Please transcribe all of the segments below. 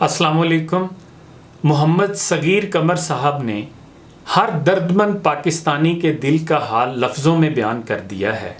अस्सलाम वालेकुम। मोहम्मद सगीर कमर साहब ने हर दर्दमंद पाकिस्तानी के दिल का हाल लफ्ज़ों में बयान कर दिया है।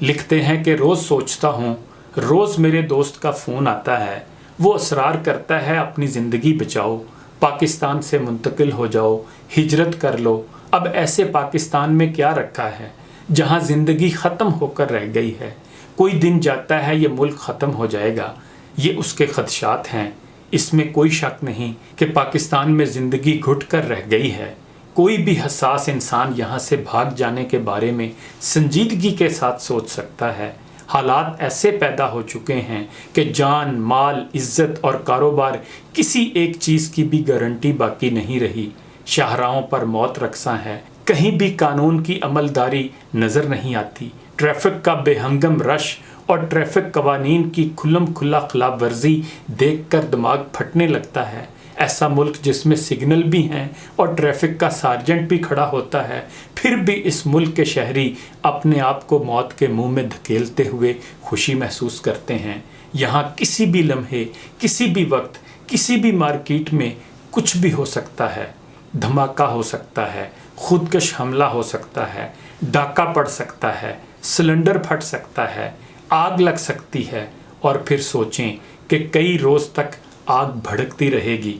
लिखते हैं कि रोज़ सोचता हूँ, रोज़ मेरे दोस्त का फ़ोन आता है, वो असरार करता है अपनी ज़िंदगी बचाओ, पाकिस्तान से मुंतकिल हो जाओ, हिजरत कर लो। अब ऐसे पाकिस्तान में क्या रखा है जहाँ ज़िंदगी ख़त्म होकर रह गई है। कोई दिन जाता है ये मुल्क ख़त्म हो जाएगा, ये उसके ख़दशात हैं। इसमें कोई शक नहीं कि पाकिस्तान में ज़िंदगी घुट कर रह गई है। कोई भी हसास इंसान यहाँ से भाग जाने के बारे में संजीदगी के साथ सोच सकता है। हालात ऐसे पैदा हो चुके हैं कि जान, माल, इज़्ज़त और कारोबार किसी एक चीज़ की भी गारंटी बाकी नहीं रही। शाहराहों पर मौत रक्सा है, कहीं भी कानून की अमलदारी नज़र नहीं आती। ट्रैफिक का बेहंगम रश और ट्रैफिक कवानीन की खुल्लम खुल्ला खिलाफ वर्जी देख कर दिमाग फटने लगता है। ऐसा मुल्क जिसमें सिग्नल भी हैं और ट्रैफिक का सार्जेंट भी खड़ा होता है, फिर भी इस मुल्क के शहरी अपने आप को मौत के मुंह में धकेलते हुए खुशी महसूस करते हैं। यहाँ किसी भी लम्हे, किसी भी वक्त, किसी भी मार्केट में कुछ भी हो सकता है। धमाका हो सकता है, खुदकश हमला हो सकता है, डाका पड़ सकता है, सिलेंडर फट सकता है, आग लग सकती है और फिर सोचें कि कई रोज़ तक आग भड़कती रहेगी।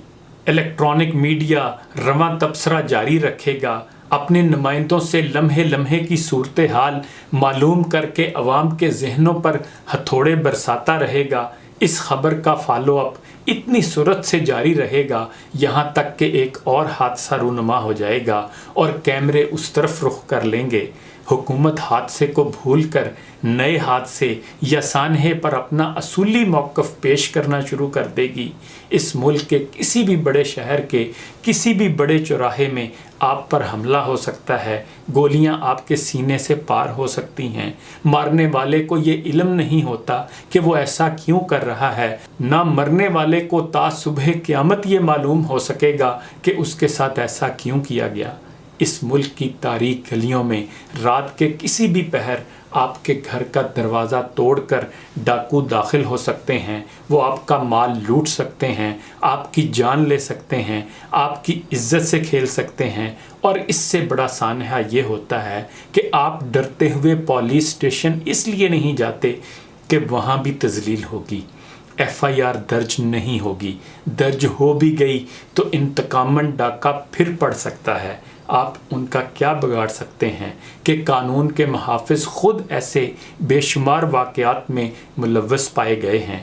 इलेक्ट्रॉनिक मीडिया रवां तबसरा जारी रखेगा, अपने नुमाइंदों से लम्हे लम्हे की सूरत हाल मालूम करके अवाम के जहनों पर हथौड़े बरसाता रहेगा। इस खबर का फॉलो अप इतनी सूरत से जारी रहेगा यहाँ तक कि एक और हादसा रूनुमा हो जाएगा और कैमरे उस तरफ रुख कर लेंगे। हुकूमत हादसे को भूलकर नए हादसे या सानहे पर अपना असूली मौक़िफ़ पेश करना शुरू कर देगी। इस मुल्क के किसी भी बड़े शहर के किसी भी बड़े चौराहे में आप पर हमला हो सकता है, गोलियां आपके सीने से पार हो सकती हैं। मारने वाले को ये इल्म नहीं होता कि वो ऐसा क्यों कर रहा है, ना मरने वाले को ता सुबह क़यामत ये मालूम हो सकेगा कि उसके साथ ऐसा क्यों किया गया। इस मुल्क की तारीक गलियों में रात के किसी भी पहर आपके घर का दरवाज़ा तोड़कर डाकू दाखिल हो सकते हैं। वो आपका माल लूट सकते हैं, आपकी जान ले सकते हैं, आपकी इज्जत से खेल सकते हैं। और इससे बड़ा सानहा ये होता है कि आप डरते हुए पुलिस स्टेशन इसलिए नहीं जाते कि वहाँ भी तजलील होगी, FIR दर्ज नहीं होगी। दर्ज हो भी गई तो इंतकामन डाका फिर पड़ सकता है। आप उनका क्या बिगाड़ सकते हैं कि कानून के मुहाफ़िज़ ख़ुद ऐसे बेशुमार वाक़यात में मुलव्वस पाए गए हैं।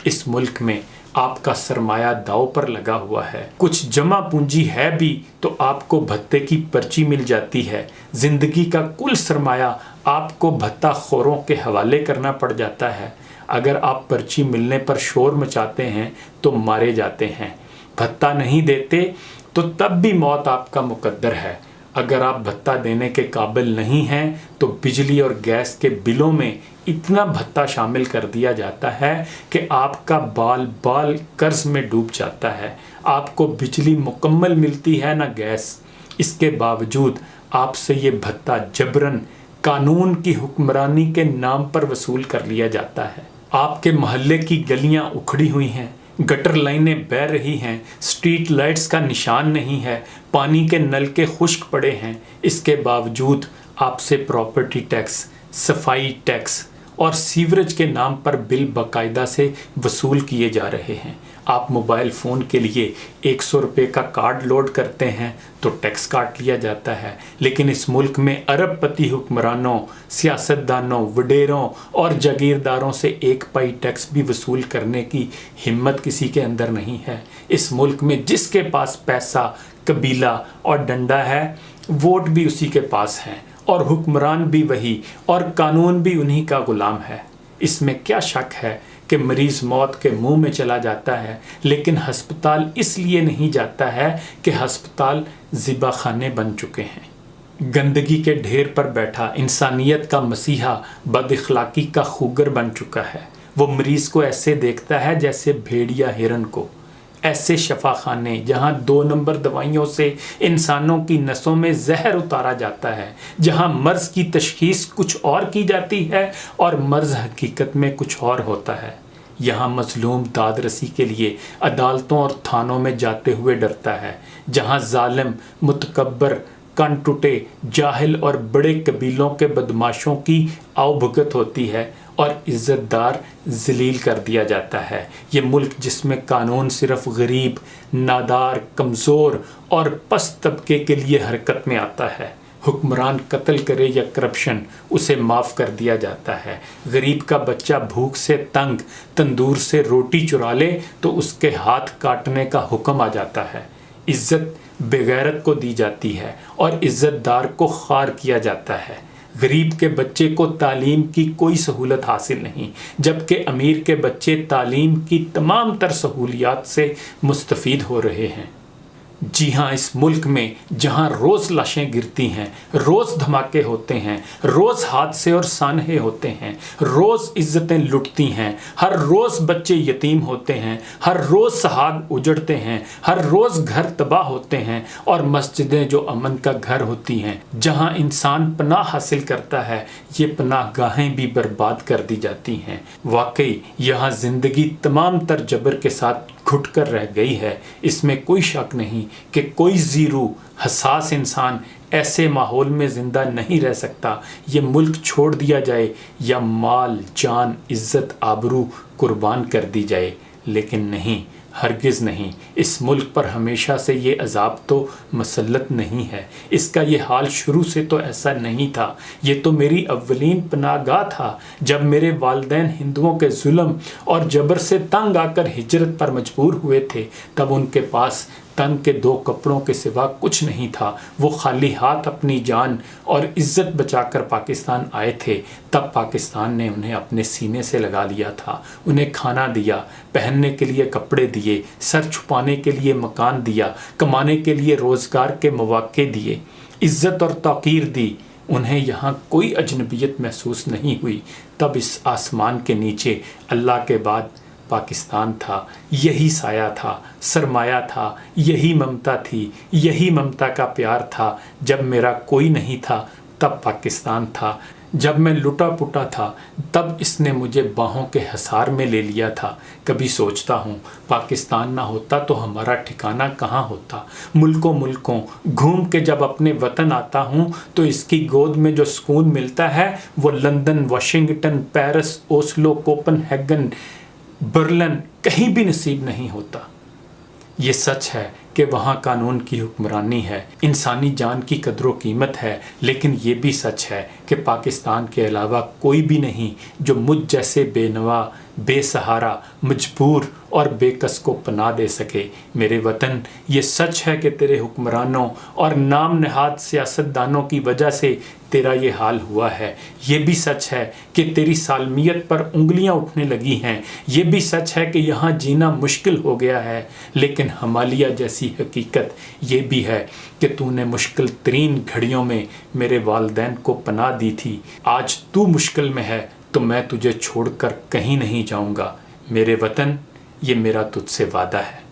इस मुल्क में आपका सरमाया दाव पर लगा हुआ है। कुछ जमा पूंजी है भी तो आपको भत्ते की पर्ची मिल जाती है। ज़िंदगी का कुल सरमाया आपको भत्ता खोरों के हवाले करना पड़ जाता है। अगर आप पर्ची मिलने पर शोर मचाते हैं तो मारे जाते हैं, भत्ता नहीं देते तो तब भी मौत आपका मुकद्दर है। अगर आप भत्ता देने के काबिल नहीं हैं तो बिजली और गैस के बिलों में इतना भत्ता शामिल कर दिया जाता है कि आपका बाल बाल कर्ज में डूब जाता है। आपको बिजली मुकम्मल मिलती है ना गैस। इसके बावजूद आपसे ये भत्ता जबरन कानून की हुक्मरानी के नाम पर वसूल कर लिया जाता है। आपके मोहल्ले की गलियां उखड़ी हुई हैं, गटर लाइनें बह रही हैं, स्ट्रीट लाइट्स का निशान नहीं है, पानी के नल के खुश्क पड़े हैं। इसके बावजूद आपसे प्रॉपर्टी टैक्स, सफाई टैक्स और सीवरेज के नाम पर बिल बाकायदा से वसूल किए जा रहे हैं। आप मोबाइल फ़ोन के लिए 100 रुपये का कार्ड लोड करते हैं तो टैक्स काट लिया जाता है। लेकिन इस मुल्क में अरबपति हुक्मरानों, सियासतदानों, वडेरों और जागीरदारों से एक पाई टैक्स भी वसूल करने की हिम्मत किसी के अंदर नहीं है। इस मुल्क में जिसके पास पैसा, कबीला और डंडा है, वोट भी उसी के पास हैं और हुक्मरान भी वही और कानून भी उन्हीं का गुलाम है। इसमें क्या शक है कि मरीज़ मौत के मुंह में चला जाता है, लेकिन हस्पताल इसलिए नहीं जाता है कि हस्पताल ज़िबा खाने बन चुके हैं। गंदगी के ढेर पर बैठा इंसानियत का मसीहा बदअखलाकी का खूगर बन चुका है। वो मरीज़ को ऐसे देखता है जैसे भेड़िया हिरन को। ऐसे शफाखाने जहाँ 2 नंबर दवाइयों से इंसानों की नसों में जहर उतारा जाता है, जहाँ मर्ज़ की तशख़ीस कुछ और की जाती है और मर्ज़ हकीकत में कुछ और होता है। یہاں مظلوم داد رسی کے لیے عدالتوں اور تھانوں میں جاتے ہوئے ڈرتا ہے، جہاں ظالم، متکبر، کن ٹوٹے، جاہل اور بڑے قبیلوں کے بدماشوں کی آؤ بھگت ہوتی ہے اور عزت دار ذلیل کر دیا جاتا ہے۔ یہ ملک جس میں قانون صرف غریب، نادار، کمزور اور پست طبقے کے لیے حرکت میں آتا ہے۔ حکمران قتل کرے یا کرپشن، اسے معاف کر دیا جاتا ہے۔ غریب کا بچہ بھوک سے تنگ تندور سے روٹی چرا لے تو اس کے ہاتھ کاٹنے کا حکم آ جاتا ہے۔ عزت بغیرت کو دی جاتی ہے اور عزت دار کو خوار کیا جاتا ہے۔ غریب کے بچے کو تعلیم کی کوئی سہولت حاصل نہیں، جبکہ امیر کے بچے تعلیم کی تمام تر سہولیات سے مستفید ہو رہے ہیں۔ جی ہاں، اس ملک میں جہاں روز لاشیں گرتی ہیں، روز دھماکے ہوتے ہیں، روز حادثے اور سانحے ہوتے ہیں، روز عزتیں لٹتی ہیں، ہر روز بچے یتیم ہوتے ہیں، ہر روز سہاگ اجڑتے ہیں، ہر روز گھر تباہ ہوتے ہیں اور مسجدیں جو امن کا گھر ہوتی ہیں، جہاں انسان پناہ حاصل کرتا ہے، یہ پناہ گاہیں بھی برباد کر دی جاتی ہیں۔ واقعی یہاں زندگی تمام تر جبر کے ساتھ گھٹ کر رہ گئی ہے۔ اس میں کوئی شک نہیں کہ کوئی ذی روح حساس انسان ایسے ماحول میں زندہ نہیں رہ سکتا۔ یہ ملک چھوڑ دیا جائے یا مال، جان، عزت، آبرو قربان کر دی جائے، لیکن نہیں، ہرگز نہیں۔ اس ملک پر ہمیشہ سے یہ عذاب تو مسلط نہیں ہے۔ اس کا یہ حال شروع سے تو ایسا نہیں تھا۔ یہ تو میری اولین پناہ گاہ تھا۔ جب میرے والدین ہندوؤں کے ظلم اور جبر سے تنگ آ کر ہجرت پر مجبور ہوئے تھے، تب ان کے پاس تن کے 2 کپڑوں کے سوا کچھ نہیں تھا۔ وہ خالی ہاتھ اپنی جان اور عزت بچا کر پاکستان آئے تھے۔ تب پاکستان نے انہیں اپنے سینے سے لگا لیا تھا، انہیں کھانا دیا، پہننے کے لیے کپڑے دیے، سر چھپانے کے لیے مکان دیا، کمانے کے لیے روزگار کے مواقع دیے، عزت اور توقیر دی۔ انہیں یہاں کوئی اجنبیت محسوس نہیں ہوئی۔ تب اس آسمان کے نیچے اللہ کے بعد پاکستان تھا، یہی سایہ تھا، سرمایہ تھا، یہی ممتا تھی، یہی ممتا کا پیار تھا۔ جب میرا کوئی نہیں تھا تب پاکستان تھا، جب میں لٹا پٹا تھا تب اس نے مجھے باہوں کے حصار میں لے لیا تھا۔ کبھی سوچتا ہوں پاکستان نہ ہوتا تو ہمارا ٹھکانہ کہاں ہوتا۔ ملکوں گھوم کے جب اپنے وطن آتا ہوں تو اس کی گود میں جو سکون ملتا ہے وہ London, Washington, Paris, Oslo, coupon ہیگن، Berlin کہیں بھی نصیب نہیں ہوتا۔ یہ سچ ہے کہ وہاں قانون کی حکمرانی ہے، انسانی جان کی قدر و قیمت ہے، لیکن یہ بھی سچ ہے کہ پاکستان کے علاوہ کوئی بھی نہیں جو مجھ جیسے بے نوا، بے سہارا، مجبور اور بے کس کو پناہ دے سکے۔ میرے وطن، یہ سچ ہے کہ تیرے حکمرانوں اور نام نہاد سیاستدانوں کی وجہ سے تیرا یہ حال ہوا ہے۔ یہ بھی سچ ہے کہ تیری سالمیت پر انگلیاں اٹھنے لگی ہیں۔ یہ بھی سچ ہے کہ یہاں جینا مشکل ہو گیا ہے، لیکن ہمالیہ جیسی حقیقت یہ بھی ہے کہ تو نے مشکل ترین گھڑیوں میں میرے والدین کو پناہ دی تھی۔ آج تو مشکل میں ہے تو میں تجھے چھوڑ کر کہیں نہیں جاؤں گا۔ میرے وطن، یہ میرا تجھ سے وعدہ ہے۔